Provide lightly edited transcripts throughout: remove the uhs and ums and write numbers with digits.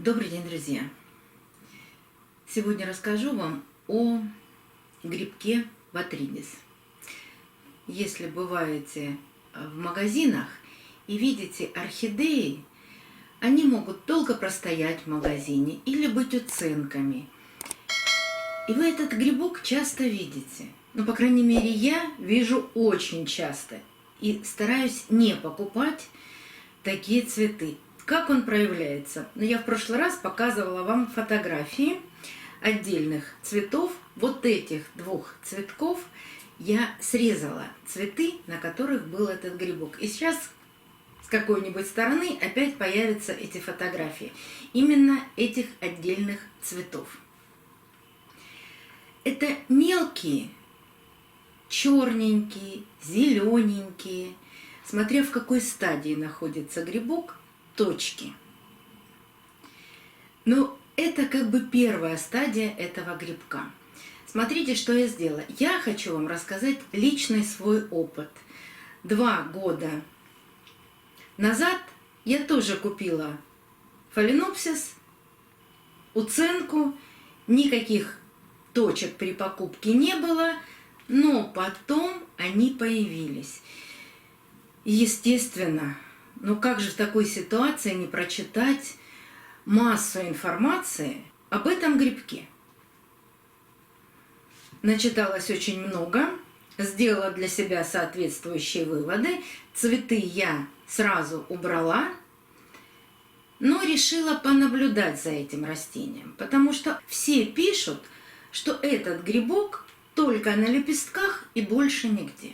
Добрый день, друзья! Сегодня расскажу вам о грибке Ботридис. Если бываете в магазинах и видите орхидеи, они могут долго простоять в магазине или быть уценками. И вы этот грибок часто видите. Ну, по крайней мере, я вижу очень часто и стараюсь не покупать такие цветы. Как он проявляется? Я в прошлый раз показывала вам фотографии отдельных цветов. Вот этих двух цветков я срезала цветы, на которых был этот грибок. И сейчас с какой-нибудь стороны опять появятся эти фотографии. Именно этих отдельных цветов. Это мелкие, черненькие, зелененькие, смотря в какой стадии находится грибок, точки. Но это как бы первая стадия этого грибка. Смотрите, что я сделала. Я хочу вам рассказать личный свой опыт. 2 года назад я тоже купила фаленопсис, уценку, никаких точек при покупке не было, но потом они появились. Естественно, но как же в такой ситуации не прочитать массу информации об этом грибке? Начиталась очень много, сделала для себя соответствующие выводы. Цветы я сразу убрала, но решила понаблюдать за этим растением, потому что все пишут, что этот грибок только на лепестках и больше нигде.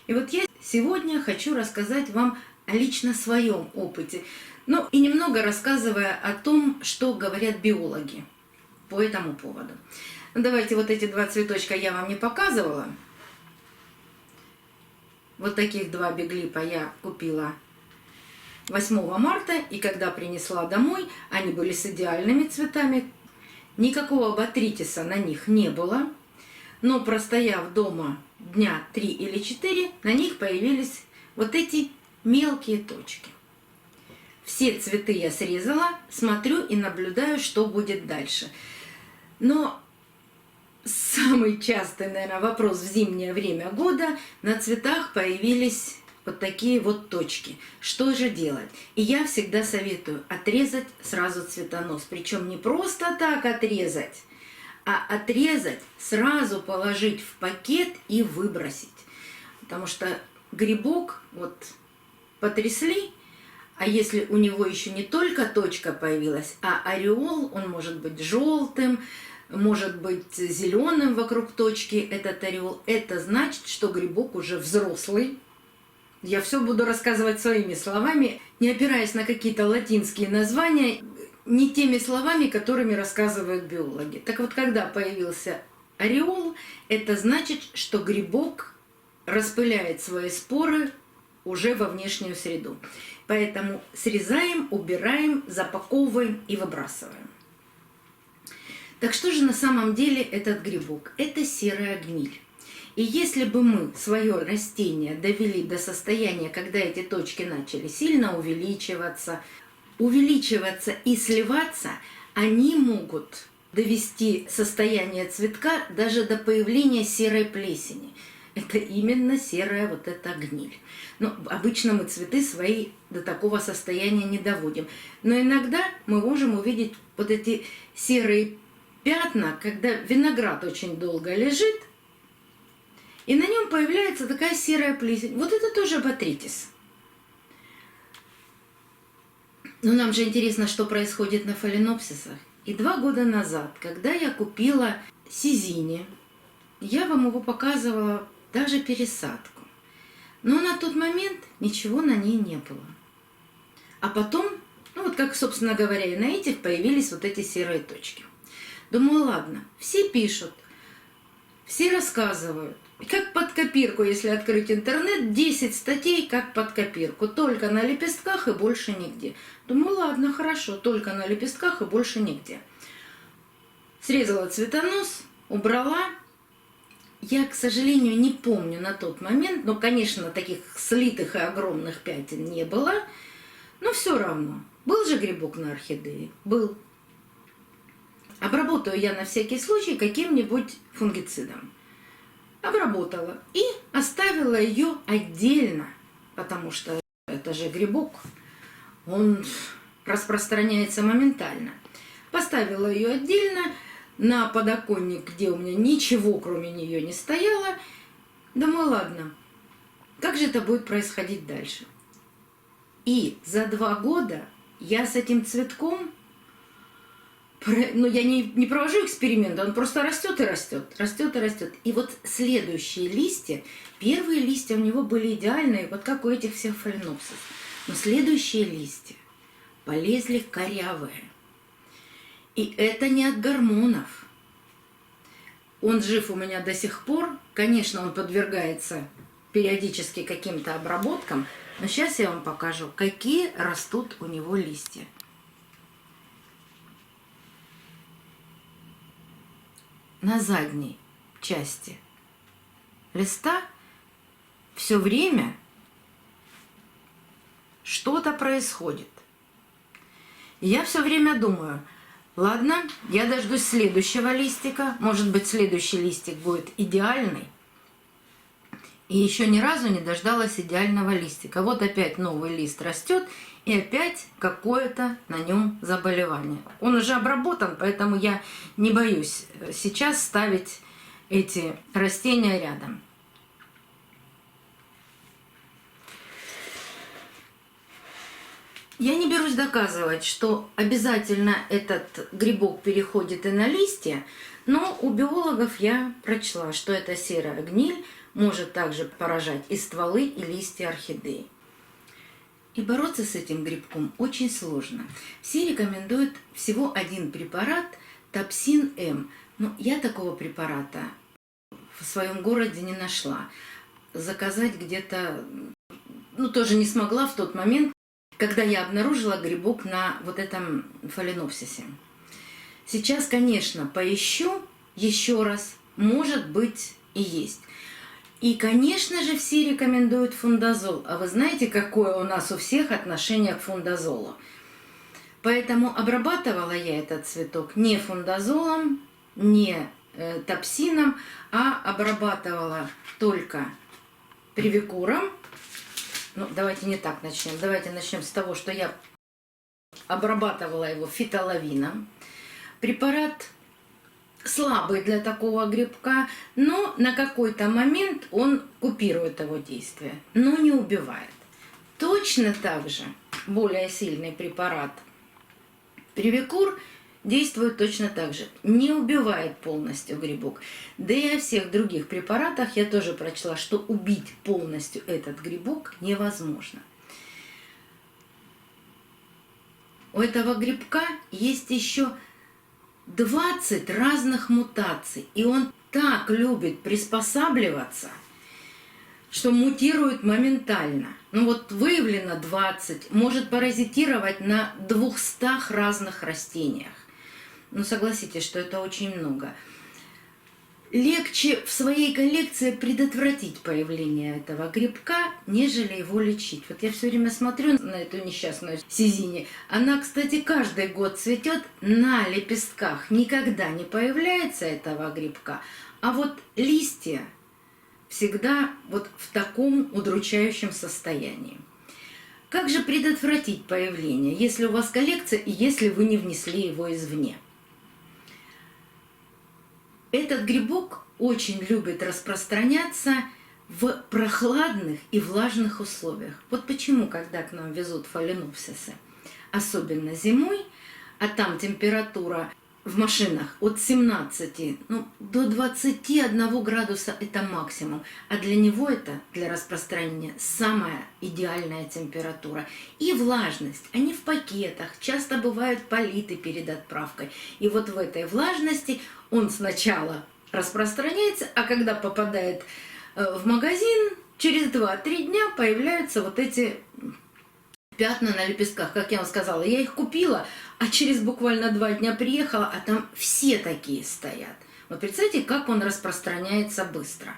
И вот я сегодня хочу рассказать вам о лично своем опыте, ну и немного рассказывая о том, что говорят биологи по этому поводу. Ну, давайте вот эти 2 цветочка я вам не показывала. Вот таких 2 биглипа я купила 8 марта, и когда принесла домой, они были с идеальными цветами. Никакого ботритиса на них не было, но простояв дома дня 3 или 4, на них появились вот эти мелкие точки. Все цветы я срезала, смотрю и наблюдаю, что будет дальше. Но самый частый, наверное, вопрос в зимнее время года: на цветах появились вот такие вот точки. Что же делать? И я всегда советую отрезать сразу цветонос. Причем не просто так отрезать, а отрезать, сразу положить в пакет и выбросить. Потому что грибок вот потрясли, а если у него еще не только точка появилась, а ореол, он может быть желтым, может быть зеленым вокруг точки, этот ореол, это значит, что грибок уже взрослый. Я все буду рассказывать своими словами, не опираясь на какие-то латинские названия, не теми словами, которыми рассказывают биологи. Так вот, когда появился ореол, это значит, что грибок распыляет свои споры уже во внешнюю среду. Поэтому срезаем, убираем, запаковываем и выбрасываем. Так что же на самом деле этот грибок? Это серая гниль. И если бы мы свое растение довели до состояния, когда эти точки начали сильно увеличиваться и сливаться, они могут довести состояние цветка даже до появления серой плесени. Это именно серая вот эта гниль. Но обычно мы цветы свои до такого состояния не доводим. Но иногда мы можем увидеть вот эти серые пятна, когда виноград очень долго лежит, и на нем появляется такая серая плесень. Вот это тоже ботритис. Но нам же интересно, что происходит на фаленопсисах. И 2 года назад, когда я купила сизини, я вам его показывала даже пересадку. Но на тот момент ничего на ней не было. А потом, ну вот как, собственно говоря, и на этих появились вот эти серые точки. Думаю, ладно, все пишут, все рассказывают. И как под копирку, если открыть интернет, 10 статей как под копирку. Только на лепестках и больше нигде. Думаю, ладно, хорошо, только на лепестках и больше нигде. Срезала цветонос, убрала. Я, к сожалению, не помню на тот момент, но, конечно, таких слитых и огромных пятен не было. Но все равно. Был же грибок на орхидее? Был. Обработаю я на всякий случай каким-нибудь фунгицидом. Обработала и оставила ее отдельно, потому что это же грибок, он распространяется моментально. Поставила ее отдельно на подоконник, где у меня ничего кроме нее не стояло. Думаю, ладно, как же это будет происходить дальше? И за 2 года я с этим цветком, ну, я не провожу эксперимент, он просто растет и растет, растет и растет. И вот следующие листья, первые листья у него были идеальные, вот как у этих всех фаленопсис. Но следующие листья полезли корявые. И это не от гормонов. Он жив у меня до сих пор. Конечно, он подвергается периодически каким-то обработкам. Но сейчас я вам покажу, какие растут у него листья. На задней части листа все время что-то происходит. И я все время думаю, ладно, я дождусь следующего листика. Может быть, следующий листик будет идеальный. И еще ни разу не дождалась идеального листика. Вот опять новый лист растет, и опять какое-то на нем заболевание. Он уже обработан, поэтому я не боюсь сейчас ставить эти растения рядом. Я не берусь доказывать, что обязательно этот грибок переходит и на листья, но у биологов я прочла, что эта серая гниль может также поражать и стволы, и листья орхидеи. И бороться с этим грибком очень сложно. Все рекомендуют всего один препарат Топсин М. Но я такого препарата в своем городе не нашла. Заказать где-то, ну, тоже не смогла в тот момент, когда я обнаружила грибок на вот этом фаленопсисе. Сейчас, конечно, поищу еще раз, может быть и есть. И, конечно же, все рекомендуют фундазол. А вы знаете, какое у нас у всех отношение к фундазолу? Поэтому обрабатывала я этот цветок не фундазолом, не топсином, а обрабатывала только привикуром. Ну, давайте не так начнем. Давайте начнем с того, что я обрабатывала его фитолавином. Препарат слабый для такого грибка, но на какой-то момент он купирует его действие, но не убивает. Точно так же более сильный препарат привикур действует точно так же, не убивает полностью грибок. Да и о всех других препаратах я тоже прочла, что убить полностью этот грибок невозможно. У этого грибка есть еще 20 разных мутаций, и он так любит приспосабливаться, что мутирует моментально. Ну вот выявлено 20, может паразитировать на 200 разных растениях. Ну согласитесь, что это очень много. Легче в своей коллекции предотвратить появление этого грибка, нежели его лечить. Вот я все время смотрю на эту несчастную сизини. Она, кстати, каждый год цветет, на лепестках никогда не появляется этого грибка. А вот листья всегда вот в таком удручающем состоянии. Как же предотвратить появление, если у вас коллекция и если вы не внесли его извне? Этот грибок очень любит распространяться в прохладных и влажных условиях. Вот почему, когда к нам везут фаленопсисы, особенно зимой, а там температура в машинах от 17 до 21 градуса – это максимум. А для него это, для распространения, самая идеальная температура. И влажность. Они в пакетах, часто бывают политы перед отправкой. И вот в этой влажности он сначала распространяется, а когда попадает в магазин, через 2-3 дня появляются вот эти пятна на лепестках. Как я вам сказала, я их купила, а через буквально 2 дня приехала, а там все такие стоят. Вот представьте, как он распространяется быстро.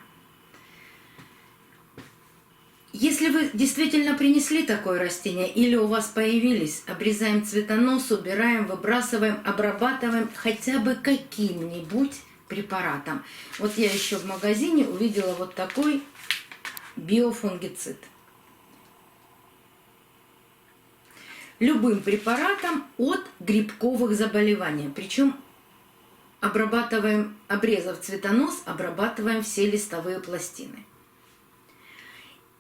Если вы действительно принесли такое растение или у вас появились, обрезаем цветонос, убираем, выбрасываем, обрабатываем хотя бы каким-нибудь препаратом. Вот я еще в магазине увидела вот такой биофунгицид. Любым препаратом от грибковых заболеваний. Причем обрабатываем, обрезав цветонос, обрабатываем все листовые пластины.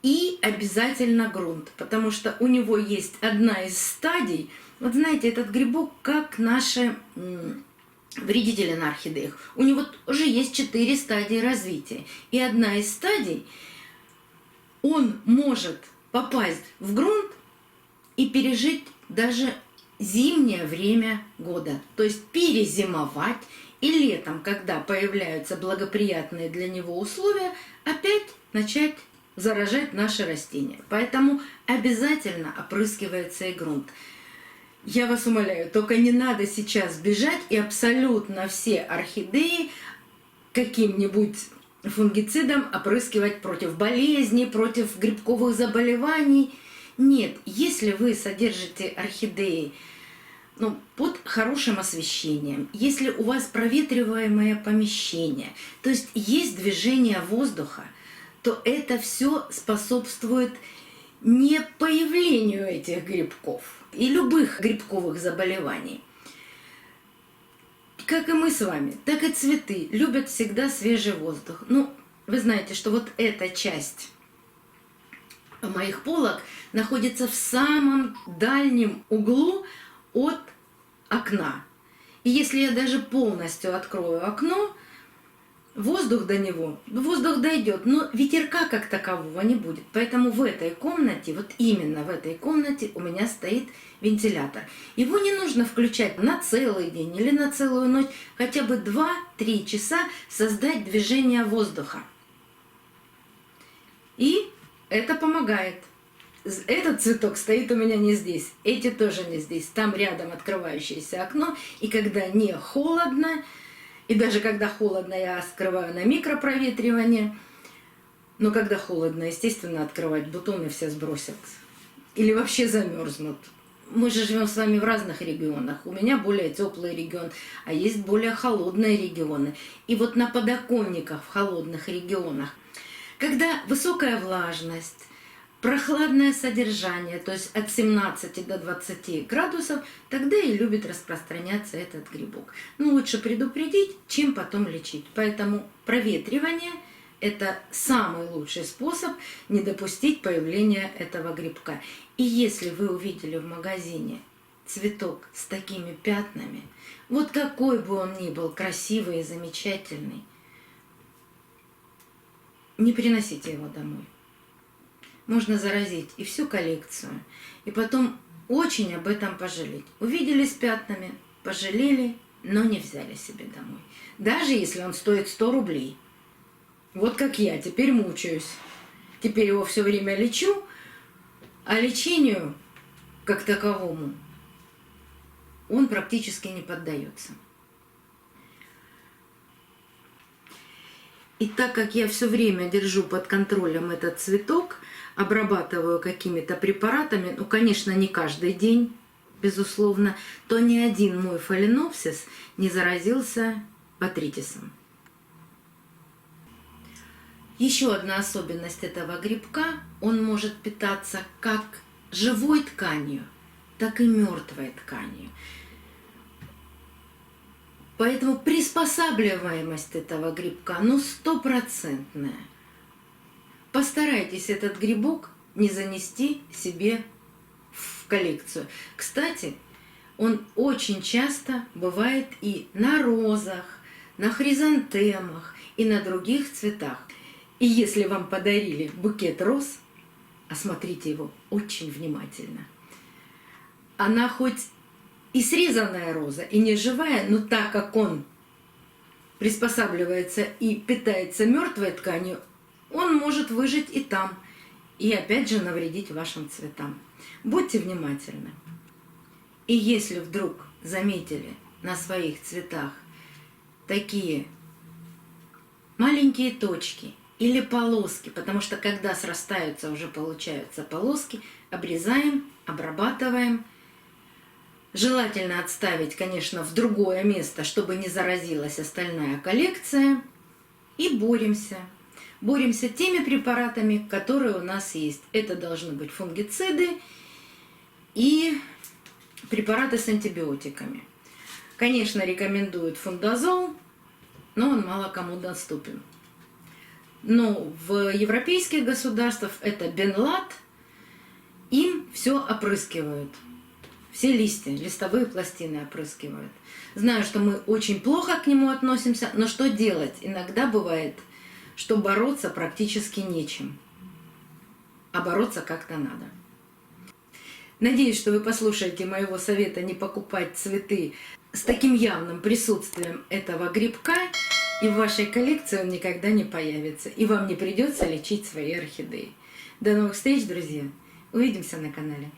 И обязательно грунт, потому что у него есть одна из стадий. Вот знаете, этот грибок, как наши вредители на орхидеях. У него тоже есть 4 стадии развития. И одна из стадий, он может попасть в грунт и пережить даже зимнее время года. То есть перезимовать и летом, когда появляются благоприятные для него условия, опять начать заражать наши растения. Поэтому обязательно опрыскивается и грунт. Я вас умоляю, только не надо сейчас бежать и абсолютно все орхидеи каким-нибудь фунгицидом опрыскивать против болезней, против грибковых заболеваний. Нет, если вы содержите орхидеи под хорошим освещением, если у вас проветриваемое помещение, то есть есть движение воздуха, то это все способствует не появлению этих грибков и любых грибковых заболеваний. Как и мы с вами, так и цветы любят всегда свежий воздух. Вы знаете, что вот эта часть моих полок находится в самом дальнем углу от окна. И если я даже полностью открою окно, воздух до него, воздух дойдет, но ветерка как такового не будет. Поэтому в этой комнате, вот именно в этой комнате у меня стоит вентилятор. Его не нужно включать на целый день или на целую ночь, хотя бы 2-3 часа создать движение воздуха. И это помогает. Этот цветок стоит у меня не здесь, эти тоже не здесь. Там рядом открывающееся окно, и когда не холодно, и даже когда холодно, я открываю на микропроветривание. Но когда холодно, естественно, открывать бутоны все сбросят. Или вообще замерзнут. Мы же живем с вами в разных регионах. У меня более теплый регион, а есть более холодные регионы. И вот на подоконниках в холодных регионах, когда высокая влажность, прохладное содержание, то есть от 17 до 20 градусов, тогда и любит распространяться этот грибок. Лучше предупредить, чем потом лечить. Поэтому проветривание – это самый лучший способ не допустить появления этого грибка. И если вы увидели в магазине цветок с такими пятнами, вот какой бы он ни был красивый и замечательный, не приносите его домой. Можно заразить и всю коллекцию, и потом очень об этом пожалеть. Увидели с пятнами, пожалели, но не взяли себе домой. Даже если он стоит 100 рублей. Вот как я теперь мучаюсь. Теперь его все время лечу, а лечению как таковому он практически не поддается. И так как я все время держу под контролем этот цветок, обрабатываю какими-то препаратами, конечно, не каждый день, безусловно, то ни один мой фаленопсис не заразился ботритисом. Еще одна особенность этого грибка – он может питаться как живой тканью, так и мертвой тканью. Поэтому приспосабливаемость этого грибка, стопроцентная. Постарайтесь этот грибок не занести себе в коллекцию. Кстати, он очень часто бывает и на розах, на хризантемах и на других цветах. И если вам подарили букет роз, осмотрите его очень внимательно. Она хоть и срезанная роза, и не живая, но так как он приспосабливается и питается мертвой тканью, он может выжить и там, и опять же навредить вашим цветам. Будьте внимательны. И если вдруг заметили на своих цветах такие маленькие точки или полоски, потому что когда срастаются, уже получаются полоски, обрезаем, обрабатываем. Желательно отставить, конечно, в другое место, чтобы не заразилась остальная коллекция. И боремся. Боремся теми препаратами, которые у нас есть. Это должны быть фунгициды и препараты с антибиотиками. Конечно, рекомендуют фундазол, но он мало кому доступен. Но в европейских государствах это Бенлат, им все опрыскивают. Все листья, листовые пластины опрыскивают. Знаю, что мы очень плохо к нему относимся, но что делать? Иногда бывает, что бороться практически нечем. А бороться как-то надо. Надеюсь, что вы послушаете моего совета не покупать цветы с таким явным присутствием этого грибка, и в вашей коллекции он никогда не появится, и вам не придется лечить свои орхидеи. До новых встреч, друзья! Увидимся на канале.